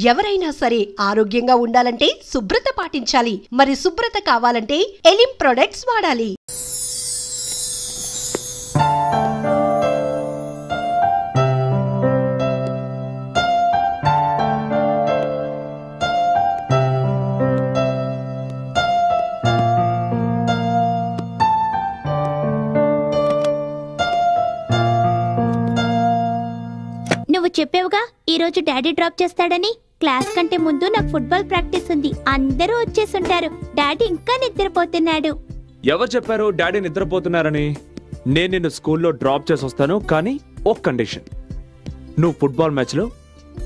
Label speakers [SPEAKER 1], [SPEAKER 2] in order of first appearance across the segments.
[SPEAKER 1] ఎవరైనా సరే ఆరోగ్యంగా ఉండాలంటే శుభ్రత పాటించాలి. మరి శుభ్రత కావాలంటే ఎలిం ప్రొడక్ట్స్ వాడాలి.
[SPEAKER 2] నువ్వు చెప్పావుగా ఈరోజు డాడీ డ్రాప్ చేస్తాడని. క్లాస్ కంటే ముందు నాకు ఫుట్బాల్ ప్రాక్టీస్ ఉంది. అందరూ వచ్చేసుంటారు. డాడీ ఇంకా నిద్రపోతున్నాడు.
[SPEAKER 3] ఎవరు చెప్పారు డాడీ నిద్రపోతున్నారని? నేను నిన్ను స్కూల్లో డ్రాప్ చేసి వస్తాను, కానీ ఒక కండిషన్. నువ్వు ఫుట్బాల్ మ్యాచ్ లో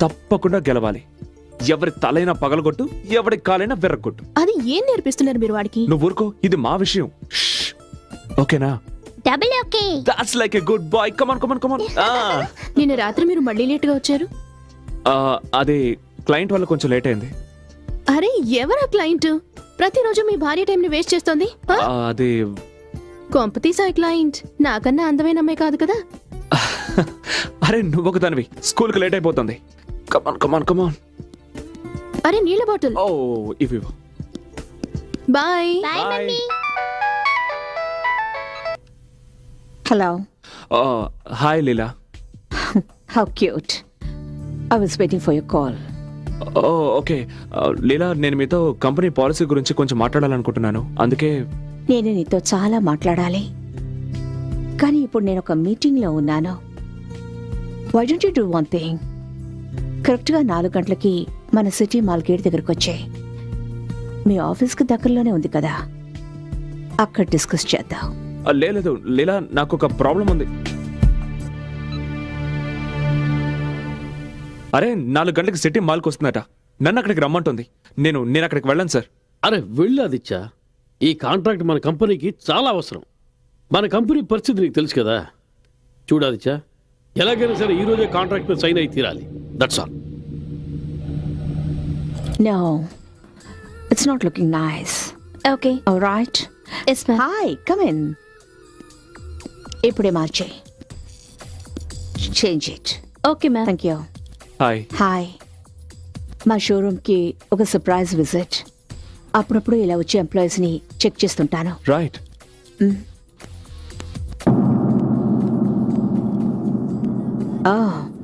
[SPEAKER 3] తప్పకుండా గెలవాలి. ఎవరి తలైనా పగలగొట్టు, ఎవరి కాలైనా విర్రగొట్టు.
[SPEAKER 4] అది ఏం నేర్పిస్తున్నారు మీరు వాడికి?
[SPEAKER 3] నువ్వు ఊరుకో, ఇది మా విషయం. ఓకేనా?
[SPEAKER 2] Double okay.
[SPEAKER 3] That's like a good boy. Come on come on come on.
[SPEAKER 4] నిన్న రాత్రి మీరు మళ్ళీ లేట్ గా వచ్చారు.
[SPEAKER 3] అదే క్లయింట్ వల్ల కొంచెం లేట్ అయింది.
[SPEAKER 4] అరే ఎవరా క్లయింట్? ప్రతిరోజు మీ భార్య టైం ని వేస్ట్ చేస్తోంది.
[SPEAKER 3] అది
[SPEAKER 4] కొంపతీసా క్లయింట్ నాకన్నా అందమైన అమ్మాయి కాదు కదా?
[SPEAKER 3] అరే నువ్వు ఒక దానివి, స్కూల్ కి లేట్ అయిపోతుంది. Come on come on come on.
[SPEAKER 4] అరే నీళ్ళ బాటిల్.
[SPEAKER 3] ఓ ఇవి.
[SPEAKER 4] Bye.
[SPEAKER 2] Bye mummy.
[SPEAKER 5] Hello.
[SPEAKER 3] Hi, Leela.
[SPEAKER 5] How cute. I was waiting for your call.
[SPEAKER 3] Okay Leela, నేను మీతో కంపెనీ పాలసీ గురించి కొంచెం మాట్లాడాలనుకుంటున్నాను. అందుకే
[SPEAKER 5] నేను నీతో చాలా మాట్లాడాలి, కానీ ఇప్పుడు నేను ఒక మీటింగ్లో ఉన్నాను. Why don't you do one thing? కరెక్ట్గా 4 గంటలకి మన సిటీ మాల్ గేట్ దగ్గరకు వచ్చాయి. మీ ఆఫీస్కి దగ్గరలోనే ఉంది కదా, అక్కడ డిస్కస్ చేద్దాం.
[SPEAKER 3] లేదు లీలా, నాకు ఒక ప్రాబ్లం ఉంది. అరే 4 గంటలకు సిటీ మాల్కి వస్తుందట. నన్ను అక్కడికి రమ్మంటుంది. నేను అక్కడికి వెళ్ళను సార్.
[SPEAKER 6] అరే వెళ్ళాదిచ్చా, ఈ కాంట్రాక్ట్ మన కంపెనీకి చాలా అవసరం. మన కంపెనీ పరిస్థితి నీకు తెలుసు కదా. చూడాదిచ్చా, ఎలాగైనా సరే ఈ రోజే కాంట్రాక్ట్ మీద సైన్ అయి తీరాలి. That's all.
[SPEAKER 5] No, it's not looking nice.
[SPEAKER 2] Okay.
[SPEAKER 5] All right.
[SPEAKER 2] Yes ma'am.
[SPEAKER 5] Hi, come in. ఇప్పుడే మార్చే. Change it.
[SPEAKER 2] Okay ma'am.
[SPEAKER 5] Thank you.
[SPEAKER 3] Hi.
[SPEAKER 5] Hi. మా షోరూమ్కి ఒక సర్ప్రైజ్ విజిట్. అప్పుడప్పుడు ఇలా వచ్చే ఎంప్లాయీస్ని చెక్ చేస్తుంటాను.
[SPEAKER 3] Right.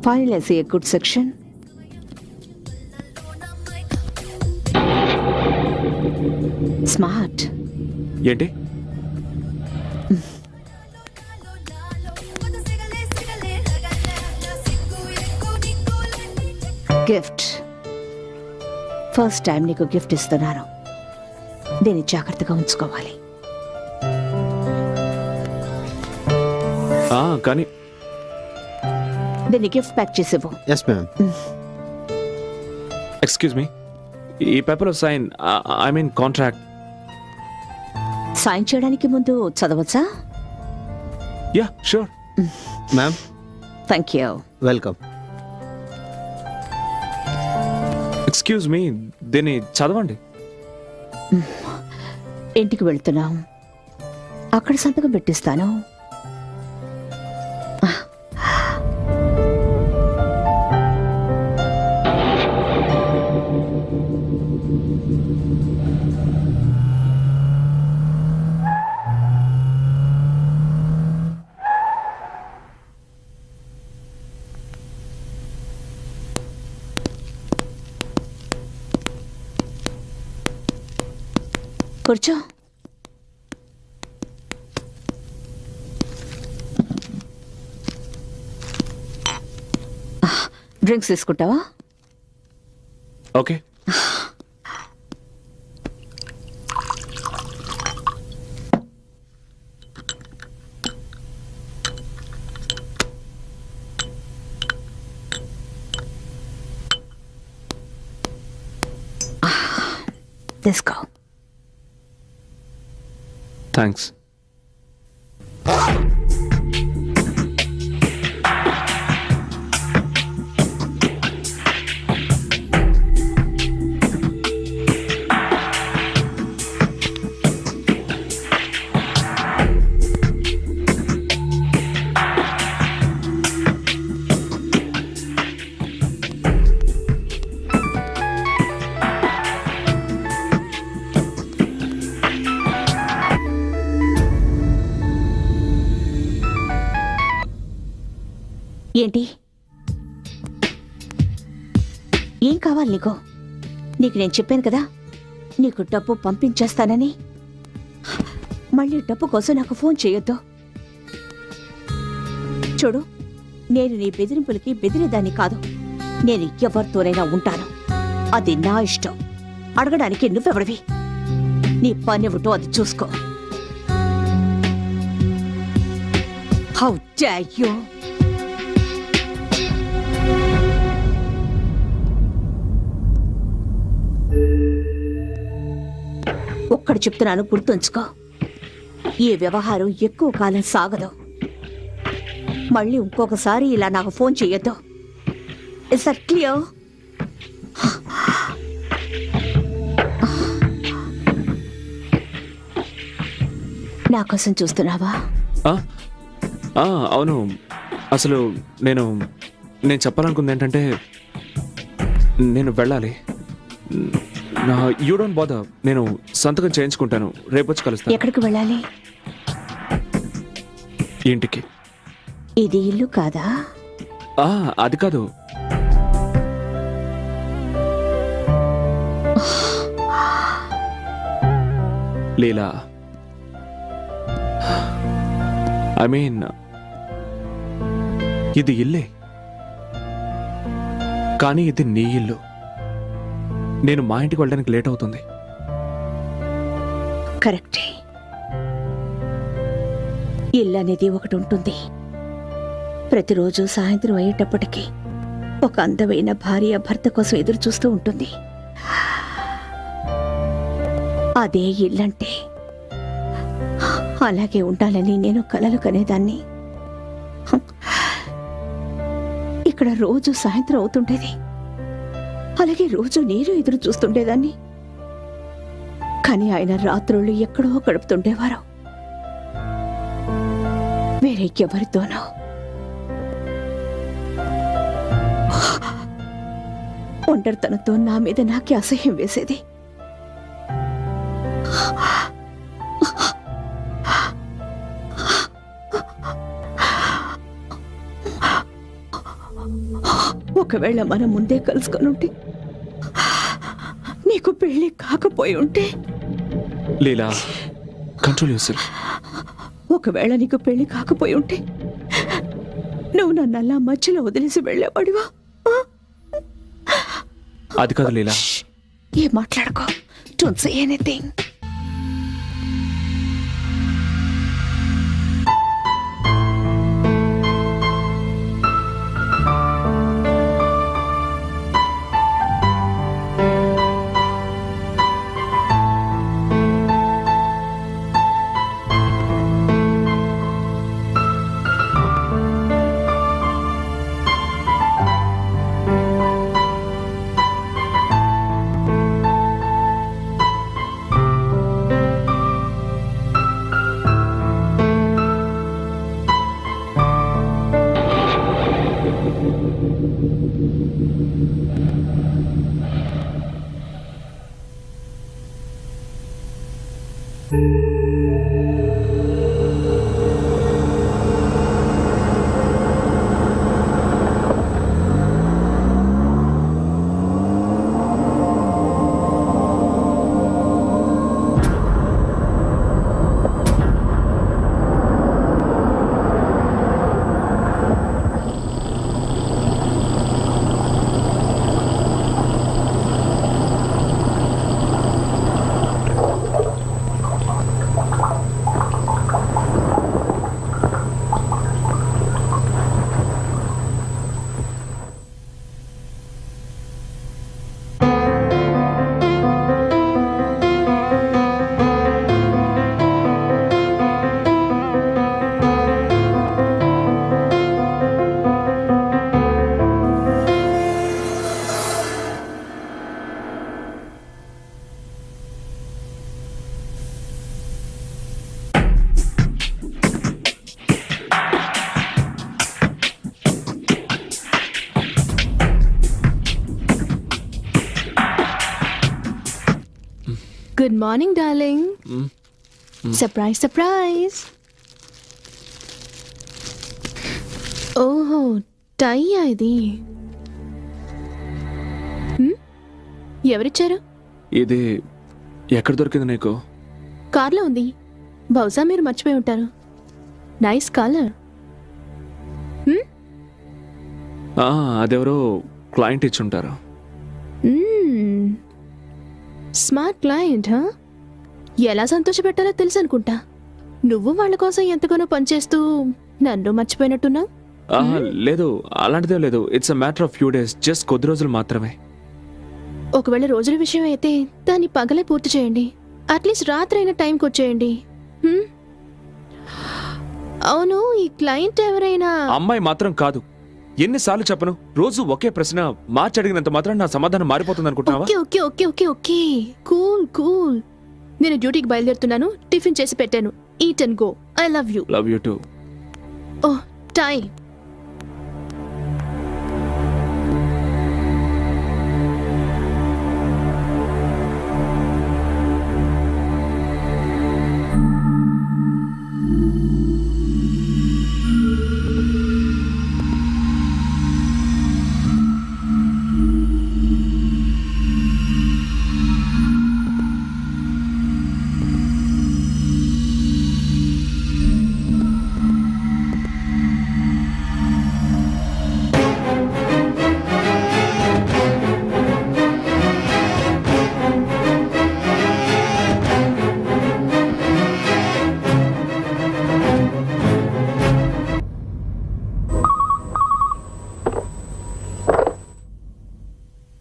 [SPEAKER 5] Finally I see a good section. Smart.
[SPEAKER 3] ఏంటి?
[SPEAKER 5] గిఫ్ట్. ఫస్ట్ టైం నీకు గిఫ్ట్ ఇస్తున్నాను. దీన్ని జాగ్రత్తగా ఉంచుకోవాలి.
[SPEAKER 3] కానీ
[SPEAKER 5] దీన్ని గిఫ్ట్ ప్యాక్ చేసేవు.
[SPEAKER 7] Yes ma'am.
[SPEAKER 3] ఎక్స్క్యూజ్ మీ, ఈ పేపర్లో sign, I mean contract.
[SPEAKER 5] Sign చేయడానికి ముందు చదవచ్చా?
[SPEAKER 3] Yeah sure.
[SPEAKER 7] Ma'am.
[SPEAKER 5] Thank you.
[SPEAKER 7] Welcome.
[SPEAKER 3] Excuse me, దీన్ని చదవండి.
[SPEAKER 5] ఇంటికి వెళ్తున్నాం, అక్కడ సంతకం పెట్టిస్తాను. కూర్చో. డ్రింక్స్ తీసుకుంటావా?
[SPEAKER 3] ఓకే.
[SPEAKER 5] Let's go.
[SPEAKER 3] థ్యాంక్స్.
[SPEAKER 5] ఏంటి? ఏం కావాలి నీకు? నీకు నేను చెప్పాను కదా నీకు డబ్బు పంపించేస్తానని. మళ్ళీ డబ్బు కోసం నాకు ఫోన్ చేయొద్దు. చూడు, నేను నీ బెదిరింపులకి బెదిరేదాన్ని కాదు. నేను ఎవరితోనైనా ఉంటాను, అది నా ఇష్టం. అడగడానికి నువ్వెవడివి? నీ పనివిటో అది చూసుకో. How dare you! ఒక్కడు చెప్తున్నాను, గుర్తుంచుకో. ఈ వ్యవహారం ఎక్కువ కాలం సాగదు. మళ్ళీ ఇంకొకసారి ఇలా నాకు ఫోన్ చెయ్యొద్దు. Is that clear? నా కోసం చూస్తున్నావా?
[SPEAKER 3] అవును. అసలు నేను చెప్పాలనుకుంది ఏంటంటే, నేను వెళ్ళాలి. యూ డోంట్ బాదర్, నేను సంతకం చేయించుకుంటాను. రేపొచ్చి కలుస్తాను.
[SPEAKER 5] ఎక్కడికి వెళ్ళాలి?
[SPEAKER 3] ఇంటికి.
[SPEAKER 5] ఇది ఇల్లు కాదా?
[SPEAKER 3] అది కాదు. లీలా, ఐ మీన్ ఇది ఇల్లే, కానీ ఇది నీ ఇల్లు. నేను మా ఇంటికి వెళ్ళడానికి లేట్ అవుతుంది.
[SPEAKER 5] కరెక్టే. ఇల్లు అనేది ఒకటి ఉంటుంది. ప్రతిరోజు సాయంత్రం అయ్యేటప్పటికీ ఒక అందమైన భార్య భర్త కోసం ఎదురు చూస్తూ ఉంటుంది. అదే ఇల్లంటే. అలాగే ఉండాలని నేను కలలు కనేదాన్ని. ఇక్కడ రోజు సాయంత్రం అవుతుండేది. అలాగే రోజు నేను ఎదురు చూస్తుండేదాన్ని. కానీ ఆయన రాత్రుళ్ళు ఎక్కడో గడుపుతుండేవారు, వేరే ఎవరితోనో. ఒంటరితనంతో నా మీద నాకే అసహ్యం వేసేది. ఒకవేళ మనం ముందే కలుసుకొని ఉంటే, నీకు పెళ్లి కాకపోయి ఉంటే.
[SPEAKER 3] లీలా, కంట్రోల్ యువర్సెల్ఫ్.
[SPEAKER 5] ఒకవేళ నీకు పెళ్లి కాకపోయి ఉంటే నువ్వు నన్నల్లా మధ్యలో వదిలేసి వెళ్ళేవాడివా?
[SPEAKER 3] అది కాదు లీలా.
[SPEAKER 5] ఏం మాట్లాడుకో. Don't say anything.
[SPEAKER 4] Good morning, darling. Surprise, surprise. Oh, టైయా ఇది? ఎవరిచ్చారు?
[SPEAKER 3] ఇది ఎక్కడ దొరికింది నీకు?
[SPEAKER 4] కార్లో ఉంది. బహుశా మీరు మర్చిపోయి ఉంటారు. Nice colour.
[SPEAKER 3] అదెవరో క్లయింట్ ఇచ్చుంటారు.
[SPEAKER 4] Smart client. ఎలా సంతోషపెట్టాలో తెలుసు అనుకుంటా. నువ్వు వాళ్ళ కోసం ఎంతగానో పనిచేస్తూ నన్ను మర్చిపోయినట్టున్నావు.
[SPEAKER 3] లేదు, అలాంటిదే లేదు. It's a matter of few days, just కొద్ది రోజులు మాత్రమే.
[SPEAKER 4] ఒకవేళ రోజుల విషయం అయితే దాన్ని పగలే పూర్తి చేయండి. అట్లీస్ట్ రాత్రి అయిన టైంకి వచ్చేయండి. అవును, ఈ క్లయింట్ ఎవరైనా?
[SPEAKER 3] అమ్మాయి మాత్రం కాదు. ఎన్నిసార్లు చెప్పను? రోజు ఒకే ప్రశ్న మార్చి అడిగినంత మాత్రం నా సమాధానం మారిపోతుంది అనుకుంటున్నావా?
[SPEAKER 4] Okay okay okay okay cool cool. నేను డ్యూటీకి బయలుదేరుతున్నాను. టిఫిన్ చేసి పెట్టాను. Eat and go. I love you.
[SPEAKER 3] Love you to.
[SPEAKER 4] Oh, time.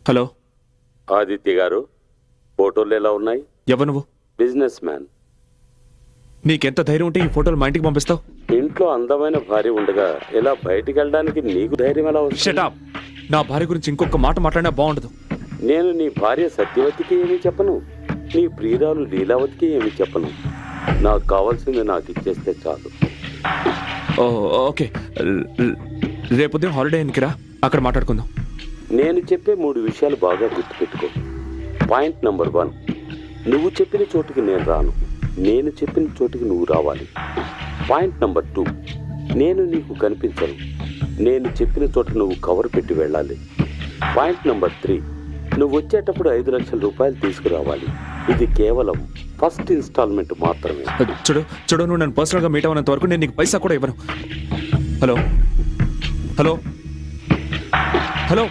[SPEAKER 3] Hello
[SPEAKER 7] Aditya గారు, ఫోటోలు ఎలా ఉన్నాయి?
[SPEAKER 3] ఎవరు నువ్వు?
[SPEAKER 7] Business man.
[SPEAKER 3] నీకెంత ధైర్యం ఉంటే ఈ ఫోటోలు మా ఇంటికి పంపిస్తావు?
[SPEAKER 7] ఇంట్లో అందమైన భార్య ఉండగా ఇలా బయటికి వెళ్ళడానికి నీకు ధైర్యం ఎలా వస్తుంది?
[SPEAKER 3] Shut up. నా భార్య గురించి ఇంకొక మాట మాట్లాడినా బాగుండదు.
[SPEAKER 7] నేను నీ భార్య సత్యవతికి ఏమీ చెప్పను, నీ ప్రియురాలు లీలావతికి ఏమీ చెప్పను. నాకు కావాల్సింది నాకు ఇచ్చేస్తే చాలు.
[SPEAKER 3] ఓకే, రేపు ఉదయం హాలిడే ఎన్నికి రా, అక్కడ మాట్లాడుకుందాం.
[SPEAKER 7] నేను చెప్పే 3 విషయాలు బాగా గుర్తుపెట్టుకో. పాయింట్ నెంబర్ 1, నువ్వు చెప్పిన చోటుకి నేను రాను, నేను చెప్పిన చోటుకి నువ్వు రావాలి. పాయింట్ నెంబర్ 2, నేను నీకు కనిపించను, నేను చెప్పిన చోట నువ్వు కవర్ పెట్టి వెళ్ళాలి. పాయింట్ నెంబర్ 3, నువ్వు వచ్చేటప్పుడు 5 లక్షల రూపాయలు తీసుకురావాలి. ఇది కేవలం ఫస్ట్ ఇన్స్టాల్మెంట్ మాత్రమే.
[SPEAKER 3] చూడు, నువ్వు నన్ను పర్సనల్గా మీట్ అవ్వనంత వరకు నేను నీకు పైసా కూడా ఇవ్వను. Hello hello hello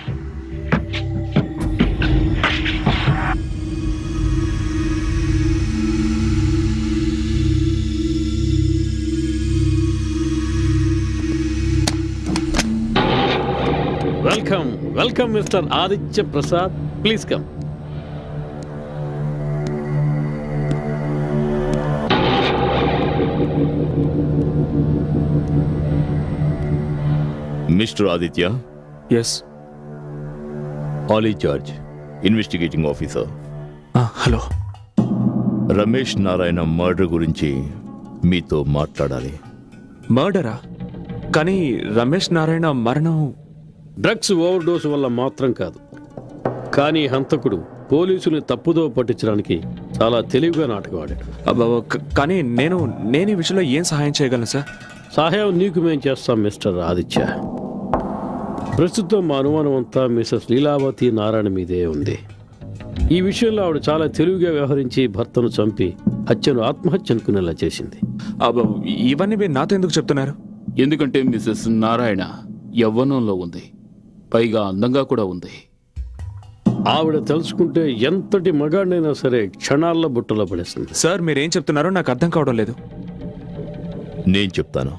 [SPEAKER 6] welcome welcome mister Aditya Prasad, please come.
[SPEAKER 8] Mister Aditya.
[SPEAKER 3] Yes.
[SPEAKER 8] Ali George, investigating officer.
[SPEAKER 3] Hello.
[SPEAKER 8] Ramesh Narayana murder గురించి మీతో మాట్లాడాలి.
[SPEAKER 3] మర్డరా? కానీ రమేష్ నారాయణ మరణం
[SPEAKER 6] డ్రగ్స్ ఓవర్ డోస్ వల్ల మాత్రం కాదు, కానీ హంతకుడు పోలీసుని తప్పుదో పట్టించడానికి చాలా తెలివిగా నాటకం ఆడాడు.
[SPEAKER 3] కానీ నేను ఈ విషయంలో ఏం సహాయం చేయగలను సార్?
[SPEAKER 6] సహాయం నీకు మేము చేస్తాం మిస్టర్ ఆదిత్య. ప్రస్తుతం మా అనుమానం అంతా మిసెస్ లీలావతి నారాయణ మీదే ఉంది. ఈ విషయంలో ఆవిడ చాలా తెలివిగా వ్యవహరించి భర్తను చంపి హత్యను ఆత్మహత్య అనుకునేలా చేసింది.
[SPEAKER 3] ఇవన్నీ మీరు నాతో ఎందుకు చెప్తున్నారు?
[SPEAKER 9] ఎందుకంటే మిసెస్ నారాయణ యవ్వనంలో ఉంది, పైగా అందంగా కూడా ఉంది.
[SPEAKER 6] ఆవిడ తెలుసుకుంటే ఎంతటి మగాడినైనా సరే క్షణాల్లో బుట్టలో పడేస్తుంది.
[SPEAKER 3] సార్, మీరేం చెప్తున్నారో నాకు అర్థం కావడం లేదు.
[SPEAKER 8] నేను చెప్తాను.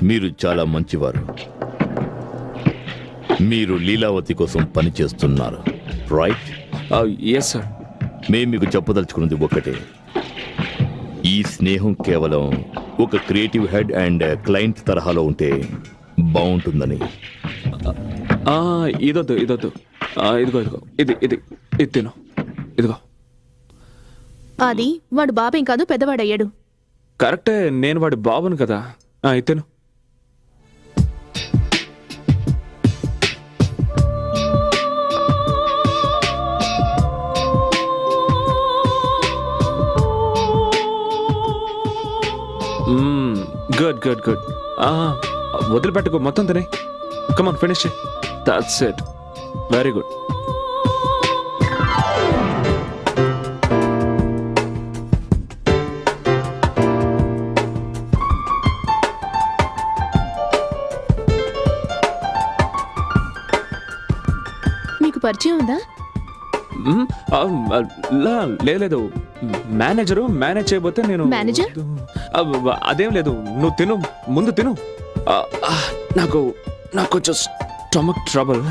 [SPEAKER 8] మీరు చాలా మంచివారు. మీరు లీలావతి కోసం పనిచేస్తున్నారు, రైట్?
[SPEAKER 3] Yes sir.
[SPEAKER 8] మేము మీకు చెప్పదలుచుకున్నది ఒకటే. ఈ స్నేహం కేవలం ఒక క్రియేటివ్ హెడ్ అండ్ క్లయింట్ తరహాలో ఉంటే బాగుంటుందని.
[SPEAKER 3] ఇదొద్దు. ఇదిగో ఇది తిను. ఇదిగో.
[SPEAKER 4] అది వాడు బాబేం కాదు, పెద్దవాడయ్యాడు.
[SPEAKER 3] కరెక్టే, నేను వాడి బాబును కదా. ఇతను గుడ్. వదిలిపెట్టుకో, మొత్తం తినే. Come on finish. That's it. Very good.
[SPEAKER 4] మీకు పరిచయం ఉందా?
[SPEAKER 3] లేదు, మేనేజరు మేనేజ్ చేయబోతే నేను.
[SPEAKER 4] మేనేజర్?
[SPEAKER 3] అదేం లేదు, నువ్వు తిను, ముందు తిను. నాకు కొంచెం స్టమక్ ట్రబుల్.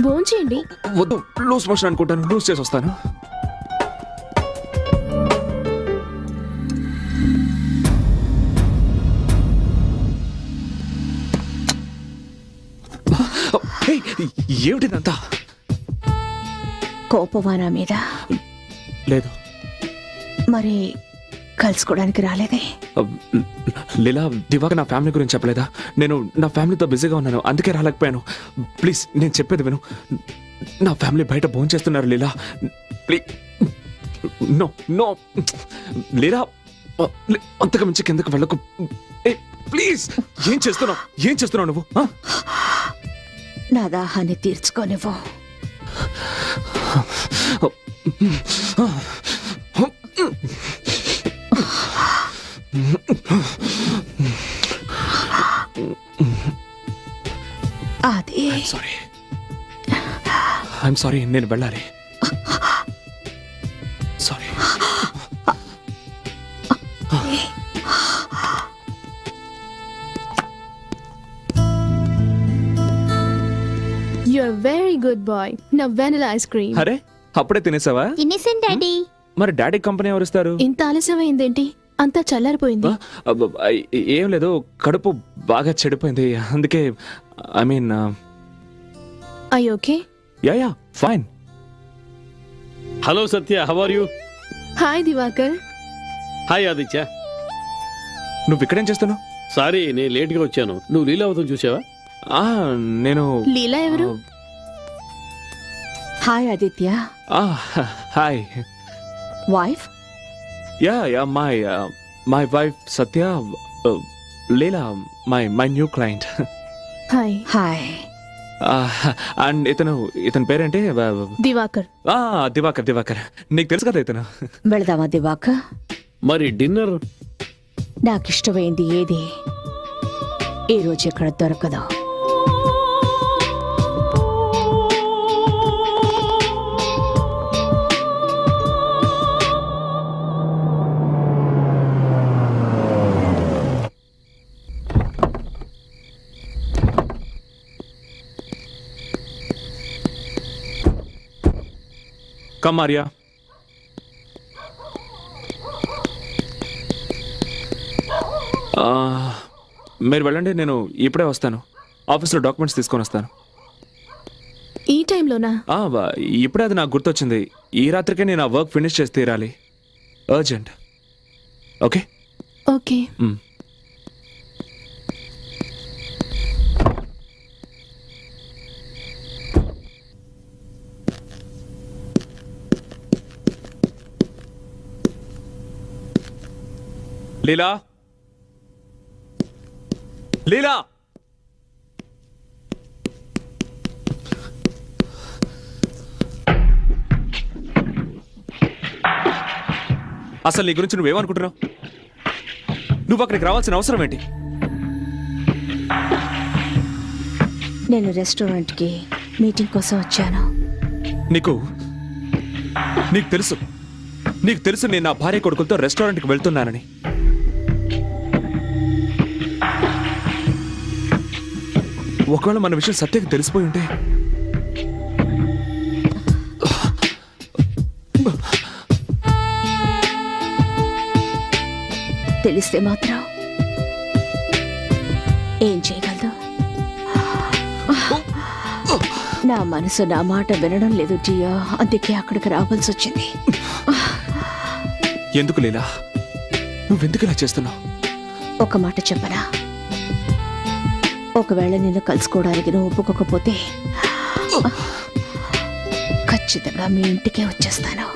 [SPEAKER 4] భోంచేయండి.
[SPEAKER 3] వద్దు, లూజ్ మోషన్ అనుకుంటాను, లూజ్ చేసి వస్తాను. ఏమిటిదంతా?
[SPEAKER 5] కోపమా నా మీద?
[SPEAKER 3] లేదు.
[SPEAKER 5] మరి కలుసుకోవడానికి రాలేదే?
[SPEAKER 3] లీలా, దివాక నా ఫ్యామిలీ గురించి చెప్పలేదా? నేను నా ఫ్యామిలీతో బిజీగా ఉన్నాను, అందుకే రాలేకపోయాను. ప్లీజ్ నేను చెప్పేది విను. నా ఫ్యామిలీ బయట భోంచేస్తున్నారు లీలా. ప్లీజ్. నో నో లీలా, అంతకు మించి కిందకు వెళ్ళకు. ప్లీజ్. ఏం చేస్తున్నావు నువ్వు?
[SPEAKER 5] నా దాహాన్ని తీర్చుకోనివ్వు. అది
[SPEAKER 3] ఐఎమ్ సారీ, నేను వెళ్ళాలి. Sorry.
[SPEAKER 4] You're very good boy. Now vanilla ice cream.
[SPEAKER 3] అరే, అప్పుడే తినేసావా?
[SPEAKER 2] తినేసాను డాడీ.
[SPEAKER 3] మరి డాడీ కంపెనీ ఎవరు ఇస్తారు?
[SPEAKER 4] ఇంత ఆలస్యమైందేంటి? అంతా చల్లారిపోయింది.
[SPEAKER 3] ఏం లేదు, కడుపు బాగా చెడిపోయింది, అందుకే. I mean,
[SPEAKER 4] I okay?
[SPEAKER 3] Yeah fine.
[SPEAKER 6] Hello Satya, how are you?
[SPEAKER 4] Hi Divakar.
[SPEAKER 6] Hi Aditya.
[SPEAKER 3] నువ్వు ఇక్కడేం చేస్తున్నావు?
[SPEAKER 6] సారీ, నేను లేట్గా వచ్చాను. నువ్వు లీలావతం చూసావా?
[SPEAKER 3] నేను.
[SPEAKER 4] లీలా ఎవరు?
[SPEAKER 5] Hi Aditya.
[SPEAKER 3] Hi.
[SPEAKER 5] Wife?
[SPEAKER 3] Yeah my wife Satya. Leela my new client.
[SPEAKER 4] Hi.
[SPEAKER 5] Hi.
[SPEAKER 3] And ఇతని పేరేంటి?
[SPEAKER 4] దివాకర్.
[SPEAKER 3] దివాకర్. నీకు తెలుసు కదా ఇతను.
[SPEAKER 5] వెళదామా దివాకర్?
[SPEAKER 6] మరి డిన్నర్?
[SPEAKER 5] నాకిష్టమైంది ఏది ఈరోజు ఇక్కడ దొరకదు.
[SPEAKER 3] కమ్ ఆర్యా. మీరు వెళ్ళండి, నేను ఇప్పుడే వస్తాను. ఆఫీస్లో డాక్యుమెంట్స్ తీసుకొని వస్తాను.
[SPEAKER 4] ఈ టైంలోనా?
[SPEAKER 3] ఇప్పుడే అది నాకు గుర్తొచ్చింది. ఈ రాత్రికే నేను ఆ వర్క్ ఫినిష్ చేసి తీరాలి. అర్జెంట్. ఓకే?
[SPEAKER 4] ఓకే.
[SPEAKER 3] లీలా, లీలా. అసలు నీ గురించి నువ్వేమనుకుంటున్నావు? నువ్వు అక్కడికి రావాల్సిన అవసరం ఏంటి?
[SPEAKER 5] నేను రెస్టారెంట్కి మీటింగ్ కోసం వచ్చాను.
[SPEAKER 3] నీకు తెలుసు నేను నా భార్య కొడుకులతో రెస్టారెంట్కి వెళ్తున్నానని. ఒకవేళ మన విషయం సత్యకి తెలిసిపోయి ఉంటే
[SPEAKER 5] తెలిస్తే మాత్రం ఏం చేయగలదు? నా మనసు నా మాట వినడం లేదు జియా, అందుకే అక్కడికి రావాల్సి వచ్చింది.
[SPEAKER 3] ఎందుకు లీలా, నువ్వెందుకు ఇలా చేస్తున్నావు?
[SPEAKER 5] ఒక మాట చెప్పనా? ఒకవేళ నిన్ను కలుసుకోవడానికి నువ్వు ఒప్పుకోకపోతే ఖచ్చితంగా మీ ఇంటికే వచ్చేస్తాను.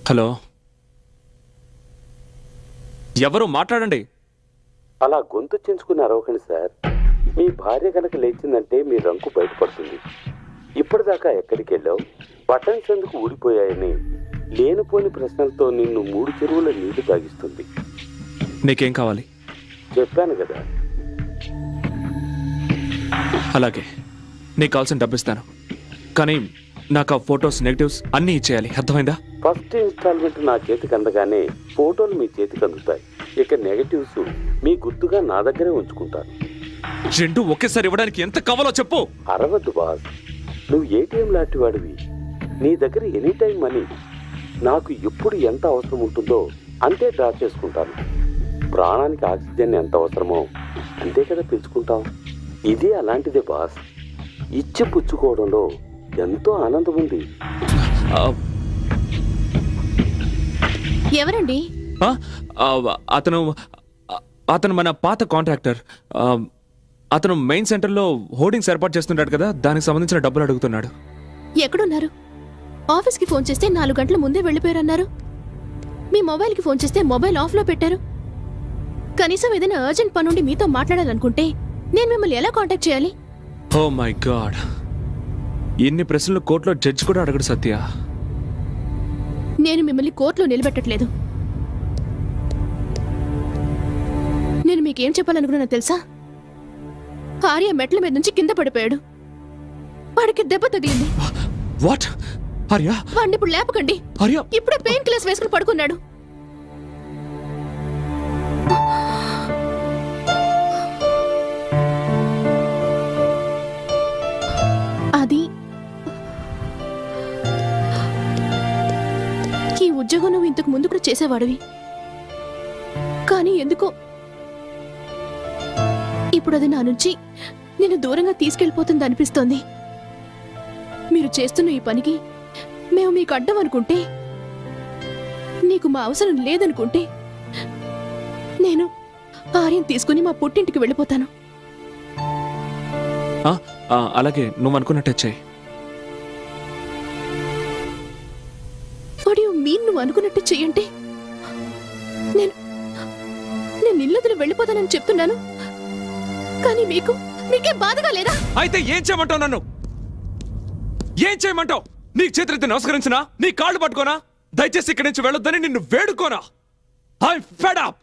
[SPEAKER 3] హలో, ఎవరు మాట్లాడండి.
[SPEAKER 7] అలా గొంతు చించుకుని అరవకండి సార్. మీ భార్య కనుక లేచిందంటే మీ రంకు బయటపడుతుంది. ఇప్పటిదాకా ఎక్కడికి వెళ్ళావు, బటన్స్ ఎందుకు ఊడిపోయాయని లేనిపోని ప్రశ్నలతో నిన్ను 3 చెరువుల నీళ్లు తాగిస్తుంది.
[SPEAKER 3] నీకేం కావాలి?
[SPEAKER 7] చెప్పాను కదా.
[SPEAKER 3] అలాగే, నీకు కావాల్సిన డబ్బు ఇస్తాను, కానీ నాకు ఆ ఫొటోస్ నెగటివ్స్ అన్నీ ఇచ్చేయాలి, అర్థమైందా?
[SPEAKER 7] ఫస్ట్ ఇన్స్టాల్మెంట్ నా చేతికి అందగానే ఫోటోలు మీ చేతికి అందుతాయి. ఇక నెగటివ్స్ మీ గుర్తుగా నా దగ్గరే ఉంచుకుంటాను.
[SPEAKER 3] 2 ఒకేసారి ఇవ్వడానికి ఎంత కావాలో చెప్పు.
[SPEAKER 7] అరవద్దు బాస్, నువ్వు ఏటీఎం లాంటి వాడివి. నీ దగ్గర ఎనీ టైం మనీ. నాకు ఎప్పుడు ఎంత అవసరం ఉంటుందో అంతే డ్రా చేసుకుంటాను. ప్రాణానికి ఆక్సిజన్ ఎంత అవసరమో అంతే కదా పెంచుకుంటాం. ఇది అలాంటిదే బాస్. ఇచ్చి పుచ్చుకోవడంలో ఎంతో ఆనందం ఉంది.
[SPEAKER 4] ఎవరండి?
[SPEAKER 3] అతను మన పాత కాంట్రాక్టర్. అతను మెయిన్ సెంటర్లో హోర్డింగ్స్ ఏర్పాటు చేస్తున్నాడు కదా, దానికి సంబంధించిన డబ్బులు అడుగుతున్నాడు.
[SPEAKER 4] ఎక్కడున్నారు? ఆఫీస్కి ఫోన్ చేస్తే 4 గంటల ముందే వెళ్ళిపోయారన్నారు. మీ మొబైల్కి ఫోన్ చేస్తే మొబైల్ ఆఫ్లో పెట్టారు. కనీసం ఏదైనా అర్జెంట్ పని ఉండి మీతో మాట్లాడాలనుకుంటే నేను మిమ్మల్ని ఎలా కాంటాక్ట్ చేయాలి?
[SPEAKER 3] ఓ మై గాడ్, ఇన్ని ప్రశ్నలు కోర్టులో జడ్జి కూడా అడగడు సత్య.
[SPEAKER 4] నేను మిమ్మల్ని కోర్టులో నిలబెట్టట్లేదు. నేను మీకేం చెప్పాలనుకున్నానో తెలుసా? ఆర్య మెట్ల మీద నుంచి కింద పడిపోయాడు. వాడికి దెబ్బ తగిలింది.
[SPEAKER 3] వాట్? ఆర్య?
[SPEAKER 4] వాడిని ఇప్పుడు లేపకండి.
[SPEAKER 3] ఆర్య
[SPEAKER 4] ఇప్పుడే పెయిన్ కిల్లర్స్ వేసుకుని పడుకున్నాడు. అది ఈ ఉద్యోగం నువ్వు ఇంతకు ముందు కూడా చేసేవాడివి, కానీ ఎందుకో ఇప్పుడు అది నా నుంచి నిన్ను దూరంగా తీసుకెళ్ళిపోతుంది అనిపిస్తోంది. మీరు చేస్తున్న ఈ పనికి మేము మీకు అడ్డం అనుకుంటే, నీకు మా అవసరం లేదనుకుంటే, నేను ఆర్యం తీసుకుని మా పుట్టింటికి వెళ్ళిపోతాను.
[SPEAKER 3] అలాగే, నువ్వు అనుకున్నట్టే చెయ్యి.
[SPEAKER 4] వాట్ యు మీన్ నువ్వు అనుకున్నట్టు చెయ్యంటే? నేను ఇల్లుదిలి వెళ్ళిపోతానని చెప్తున్నాను, కానీ మీకే బాధగా లేదా?
[SPEAKER 3] అయితే ఏం చేయమంటావు? నన్ను ఏం చేయమంటావు? నీకు చేతులెత్తి నమస్కరించినా, నీ కాళ్ళు పట్టుకోనా? దయచేసి ఇక్కడి నుంచి వెళ్ళొద్దని నిన్ను వేడుకోనా? I fed up.